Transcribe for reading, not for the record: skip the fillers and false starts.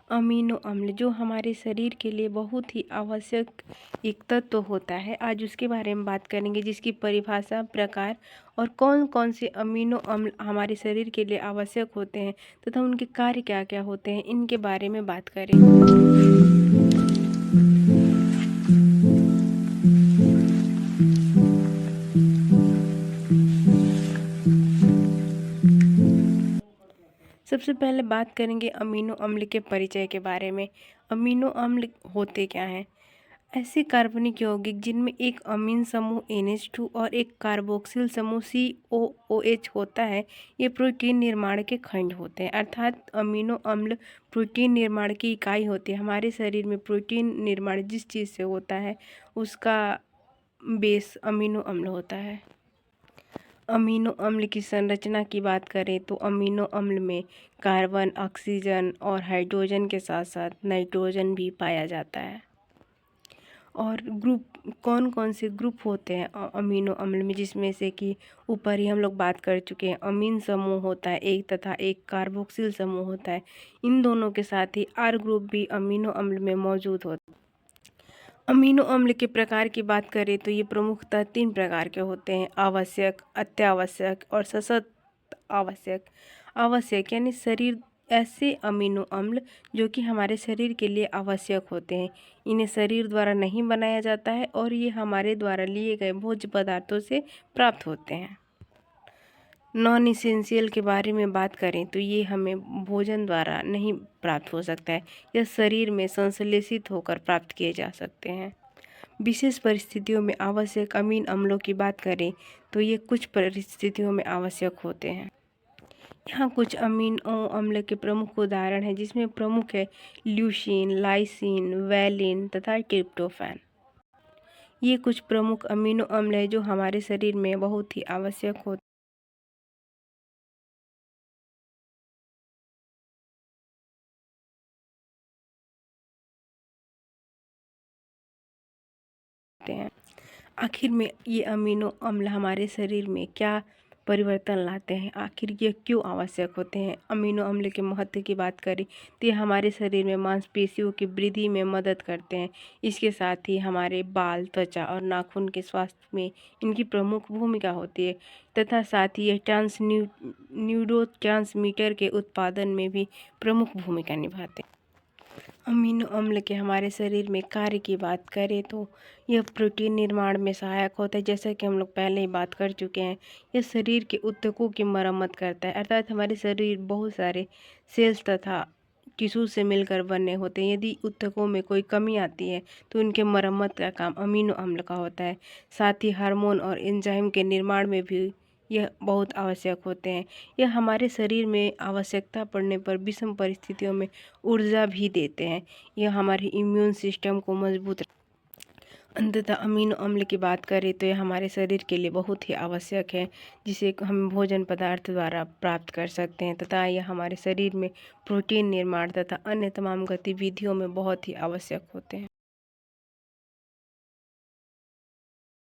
Amino अम्ल जो हमारे शरीर के लिए बहुत ही आवश्यक एक तत्व होता है, आज उसके बारे में बात करेंगे, जिसकी परिभाषा, प्रकार और कौन कौन से अमीनो अम्ल हमारे शरीर के लिए आवश्यक होते हैं तथा उनके कार्य क्या क्या होते हैं, इनके बारे में बात करेंगे। सबसे पहले बात करेंगे अमीनो अम्ल के परिचय के बारे में। अमीनो अम्ल होते क्या हैं? ऐसे कार्बनिक यौगिक जिनमें एक अमीन समूह NH2 और एक कार्बोक्सिल समूह COOH होता है, ये प्रोटीन निर्माण के खंड होते हैं। अर्थात अमीनो अम्ल प्रोटीन निर्माण की इकाई होती है। हमारे शरीर में प्रोटीन निर्माण जिस चीज़ से होता है उसका बेस अमीनो अम्ल होता है। अमीनो अम्ल की संरचना की बात करें तो अमीनो अम्ल में कार्बन, ऑक्सीजन और हाइड्रोजन के साथ साथ नाइट्रोजन भी पाया जाता है। और ग्रुप, कौन कौन से ग्रुप होते हैं अमीनो अम्ल में, जिसमें से कि ऊपर ही हम लोग बात कर चुके हैं। अमीन समूह होता है एक तथा एक कार्बोक्सिल समूह होता है। इन दोनों के साथ ही R ग्रुप भी अमीनो अम्ल में मौजूद होता है। अमीनो अम्ल के प्रकार की बात करें तो ये प्रमुखतः 3 प्रकार के होते हैं: आवश्यक, अत्यावश्यक और सशर्त आवश्यक। आवश्यक यानी शरीर, ऐसे अमीनो अम्ल जो कि हमारे शरीर के लिए आवश्यक होते हैं। इन्हें शरीर द्वारा नहीं बनाया जाता है और ये हमारे द्वारा लिए गए भोज्य पदार्थों से प्राप्त होते हैं। नॉन इसेंशियल के बारे में बात करें तो ये हमें भोजन द्वारा नहीं प्राप्त हो सकता है, यह शरीर में संश्लेषित होकर प्राप्त किए जा सकते हैं। विशेष परिस्थितियों में आवश्यक अमीन अम्लों की बात करें तो ये कुछ परिस्थितियों में आवश्यक होते हैं। यहाँ कुछ अमीनो अम्ल के प्रमुख उदाहरण हैं, जिसमें प्रमुख है ल्यूसीन, लाइसिन, वैलिन तथा ट्रिप्टोफैन। ये कुछ प्रमुख अमीनो अम्ल हैं जो हमारे शरीर में बहुत ही आवश्यक होते हैं। आखिर में ये अमीनो अम्ल हमारे शरीर में क्या परिवर्तन लाते हैं, आखिर ये क्यों आवश्यक होते हैं? अमीनो अम्ल के महत्व की बात करें तो ये हमारे शरीर में मांसपेशियों की वृद्धि में मदद करते हैं। इसके साथ ही हमारे बाल, त्वचा और नाखून के स्वास्थ्य में इनकी प्रमुख भूमिका होती है तथा साथ ही ये न्यूरोट्रांसमीटर के उत्पादन में भी प्रमुख भूमिका निभाते हैं। अमीनो अम्ल के हमारे शरीर में कार्य की बात करें तो यह प्रोटीन निर्माण में सहायक होता है, जैसा कि हम लोग पहले ही बात कर चुके हैं। यह शरीर के ऊतकों की मरम्मत करता है, अर्थात हमारे शरीर बहुत सारे सेल्स तथा टिश्यू से मिलकर बने होते हैं। यदि ऊतकों में कोई कमी आती है तो उनके मरम्मत का काम अमीनो अम्ल का होता है। साथ ही हार्मोन और एंजाइम के निर्माण में भी यह बहुत आवश्यक होते हैं। यह हमारे शरीर में आवश्यकता पड़ने पर विषम परिस्थितियों में ऊर्जा भी देते हैं। यह हमारे इम्यून सिस्टम को मजबूत। अंततः अमीनो अम्ल की बात करें तो यह हमारे शरीर के लिए बहुत ही आवश्यक है, जिसे हम भोजन पदार्थ द्वारा प्राप्त कर सकते हैं तथा यह हमारे शरीर में प्रोटीन निर्माण तथा अन्य तमाम गतिविधियों में बहुत ही आवश्यक होते हैं।